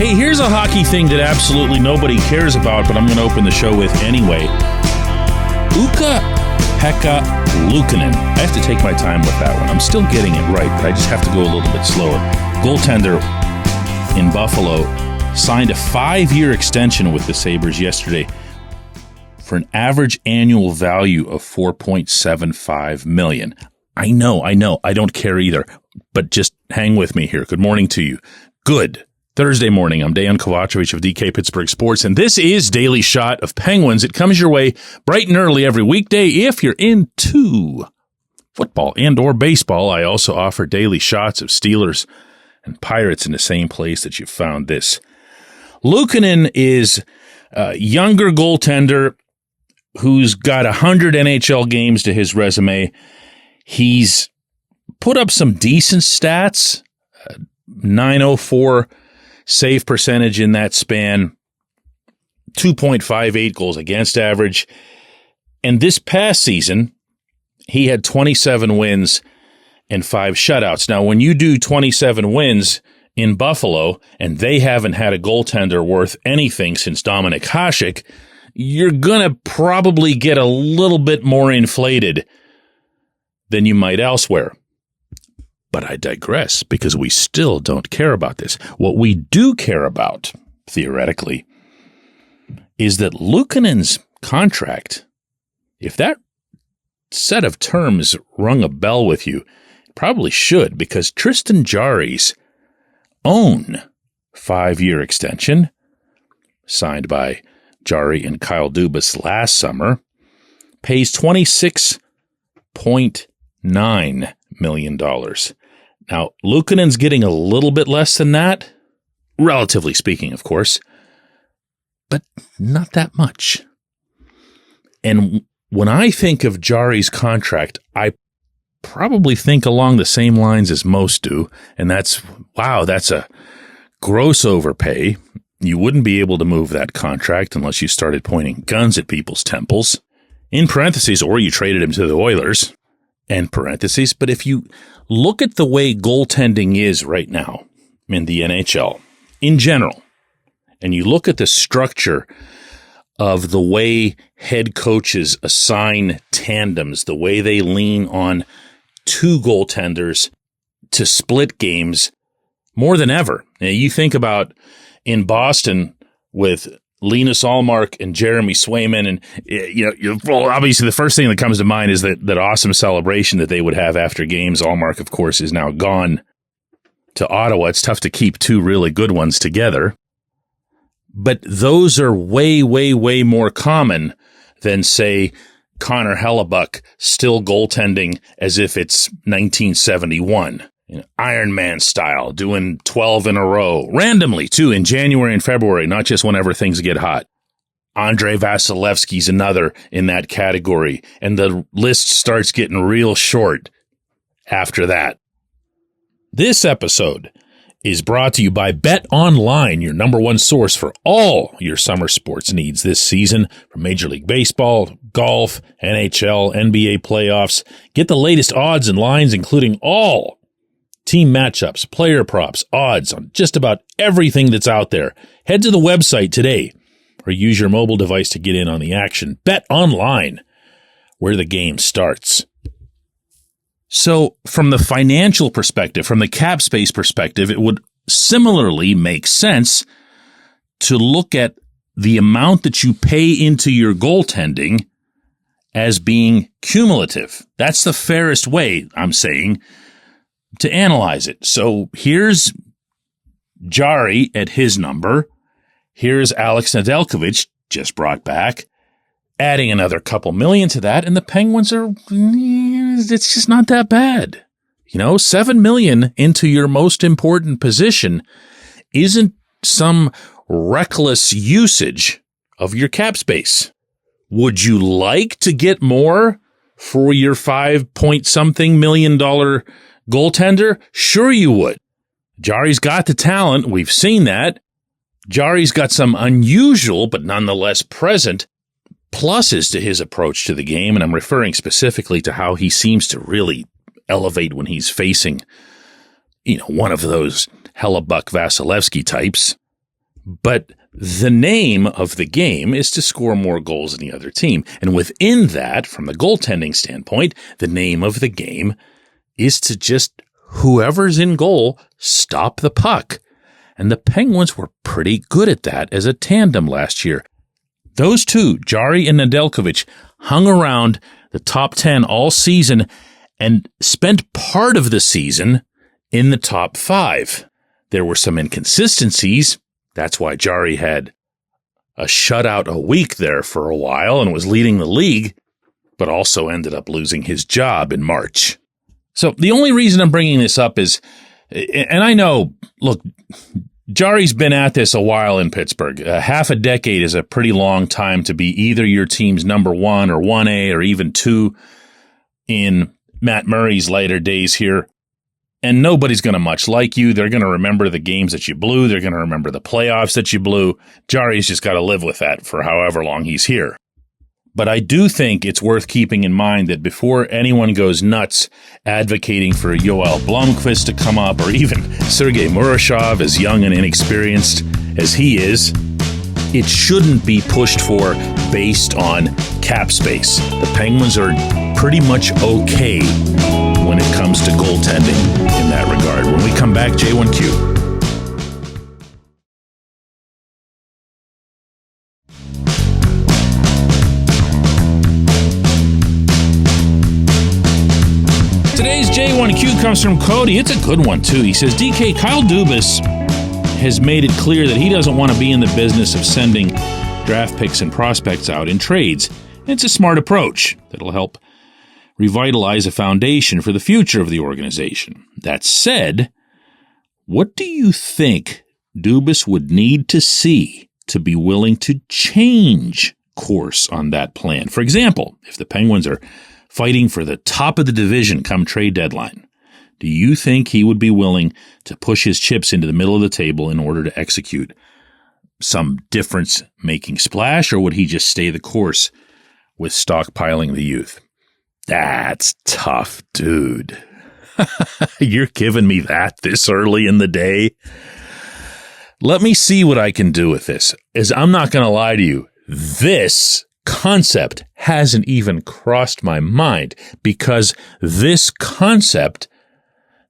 Hey, here's a hockey thing that absolutely nobody cares about, but I'm going to open the show with anyway. Ukko-Pekka Luukkonen. I have to take my time with that one. I'm still getting it right, but I just have to go a little bit slower. Goaltender in Buffalo signed a 5-year extension with the Sabres yesterday for an average annual value of $4.75 million. I know. I don't care either, but just hang with me here. Good morning to you. Good Thursday morning. I'm Dejan Kovacevic of DK Pittsburgh Sports, and this is Daily Shot of Penguins. It comes your way bright and early every weekday if you're into football and or baseball. I also offer daily shots of Steelers and Pirates in the same place that you found this. Luukkonen is a younger goaltender who's got 100 NHL games to his resume. He's put up some decent stats, 904 save percentage in that span, 2.58 goals against average. And this past season, he had 27 wins and 5 shutouts. Now, when you do 27 wins in Buffalo, and they haven't had a goaltender worth anything since Dominik Hasek, you're going to probably get a little bit more inflated than you might elsewhere. But I digress, because we still don't care about this. What we do care about, theoretically, is that Luukkonen's contract, if that set of terms rung a bell with you, it probably should, because Tristan Jarry's own 5-year extension, signed by Jarry and Kyle Dubas last summer, pays $26.9 million. Now, Luukkonen's getting a little bit less than that, relatively speaking, of course, but not that much. And when I think of Jarry's contract, I probably think along the same lines as most do, and that's a gross overpay. You wouldn't be able to move that contract unless you started pointing guns at people's temples, in parentheses, or you traded him to the Oilers, end parentheses. But if you look at the way goaltending is right now in the NHL, in general, and you look at the structure of the way head coaches assign tandems, the way they lean on 2 goaltenders to split games more than ever. Now, you think about in Boston with Linus Ullmark and Jeremy Swayman, and obviously the first thing that comes to mind is that awesome celebration that they would have after games. Ullmark, of course, is now gone to Ottawa. It's tough to keep 2 really good ones together, but those are way, way, way more common than, say, Connor Hellebuck still goaltending as if it's 1971. Iron Man style, doing 12 in a row, randomly too, in January and February, not just whenever things get hot. Andrei Vasilevsky's another in that category, and the list starts getting real short after that. This episode is brought to you by Bet Online, your number one source for all your summer sports needs this season, from Major League Baseball, golf, NHL, NBA playoffs. Get the latest odds and lines, including all team matchups, player props, odds on just about everything that's out there. Head to the website today or use your mobile device to get in on the action. Bet Online, where the game starts. So from the financial perspective, from the cap space perspective, it would similarly make sense to look at the amount that you pay into your goaltending as being cumulative. That's the fairest way, I'm saying, to analyze it. So here's Jarry at his number. Here's Alex Nedeljkovic, just brought back, adding another couple million to that, and the Penguins it's just not that bad. $7 million into your most important position isn't some reckless usage of your cap space. Would you like to get more for your $5-point-something million goaltender? Sure you would. Jarry's got the talent. We've seen that. Jarry's got some unusual, but nonetheless present, pluses to his approach to the game, and I'm referring specifically to how he seems to really elevate when he's facing, one of those Hellebuck Vasilevsky types. But the name of the game is to score more goals than the other team. And within that, from the goaltending standpoint, the name of the game is to just, whoever's in goal, stop the puck. And the Penguins were pretty good at that as a tandem last year. Those two, Jarry and Nedeljkovic, hung around the top 10 all season and spent part of the season in the top 5. There were some inconsistencies. That's why Jarry had a shutout a week there for a while and was leading the league, but also ended up losing his job in March. So the only reason I'm bringing this up is, and I know, look, Jarry's been at this a while in Pittsburgh. Half a decade is a pretty long time to be either your team's number 1 or 1A or even 2 in Matt Murray's later days here. And nobody's going to much like you. They're going to remember the games that you blew. They're going to remember the playoffs that you blew. Jarry's just got to live with that for however long he's here. But I do think it's worth keeping in mind that before anyone goes nuts advocating for Yoel Blomqvist to come up, or even Sergei Murashov, as young and inexperienced as he is, it shouldn't be pushed for based on cap space. The Penguins are pretty much okay when it comes to goaltending in that regard. When we come back, J1Q. Today's J1Q comes from Cody. It's a good one, too. He says, DK, Kyle Dubas has made it clear that he doesn't want to be in the business of sending draft picks and prospects out in trades. It's a smart approach that'll help revitalize a foundation for the future of the organization. That said, what do you think Dubas would need to see to be willing to change course on that plan? For example, if the Penguins are fighting for the top of the division come trade deadline, do you think he would be willing to push his chips into the middle of the table in order to execute some difference-making splash, or would he just stay the course with stockpiling the youth? That's tough, dude. You're giving me that this early in the day? Let me see what I can do with this. As I'm not going to lie to you, this concept hasn't even crossed my mind, because this concept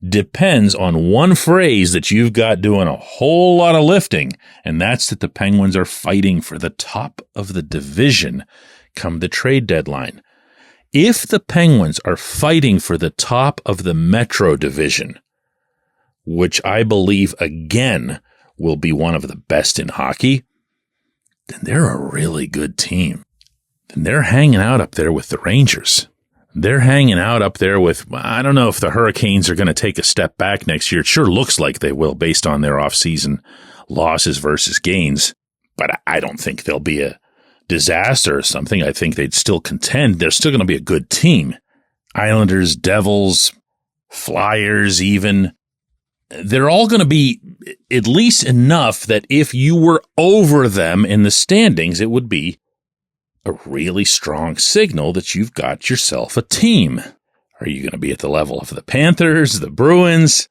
depends on one phrase that you've got doing a whole lot of lifting, and that's that the Penguins are fighting for the top of the division come the trade deadline. If the Penguins are fighting for the top of the Metro Division, which I believe, again, will be one of the best in hockey, then they're a really good team. Then they're hanging out up there with the Rangers. They're hanging out up there with, I don't know if the Hurricanes are going to take a step back next year. It sure looks like they will based on their offseason losses versus gains, but I don't think they'll be a disaster or something. I think they'd still contend. They're still going to be a good team. Islanders, Devils, Flyers even. They're all going to be at least enough that if you were over them in the standings, it would be a really strong signal that you've got yourself a team. Are you going to be at the level of the Panthers, the Bruins?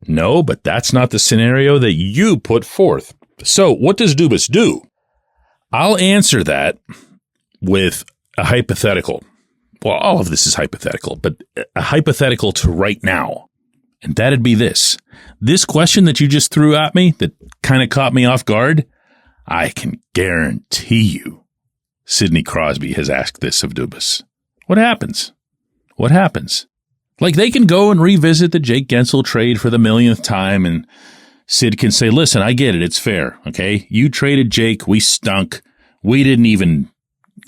No, but that's not the scenario that you put forth. So what does Dubas do? I'll answer that with a hypothetical. Well, all of this is hypothetical, but a hypothetical to right now. And that'd be this. This question that you just threw at me that kind of caught me off guard, I can guarantee you Sidney Crosby has asked this of Dubas. What happens? What happens? Like, they can go and revisit the Jake Gensel trade for the millionth time, and Sid can say, listen, I get it. It's fair. Okay. You traded Jake. We stunk. We didn't even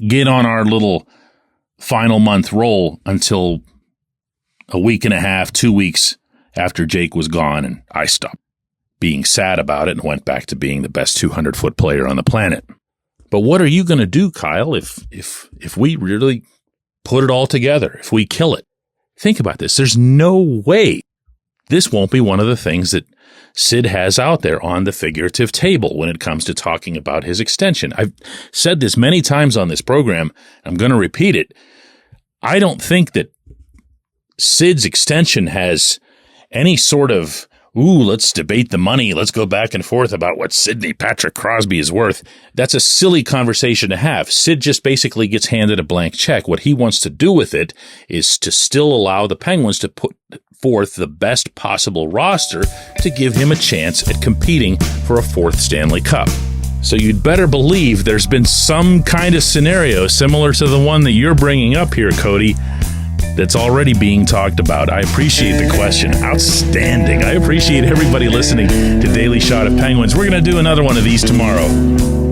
get on our little final month roll until a week and a half, 2 weeks after Jake was gone. And I stopped being sad about it and went back to being the best 200-foot player on the planet. But what are you going to do, Kyle, if we really put it all together, if we kill it? Think about this. There's no way this won't be one of the things that Sid has out there on the figurative table when it comes to talking about his extension. I've said this many times on this program. I'm going to repeat it. I don't think that Sid's extension has any sort of Ooh, let's debate the money. Let's go back and forth about what Sidney Patrick Crosby is worth. That's a silly conversation to have. Sid just basically gets handed a blank check. What he wants to do with it is to still allow the Penguins to put forth the best possible roster to give him a chance at competing for a fourth Stanley Cup. So you'd better believe there's been some kind of scenario similar to the one that you're bringing up here, Cody, that's already being talked about. I appreciate the question. Outstanding. I appreciate everybody listening to Daily Shot of Penguins. We're going to do another one of these tomorrow.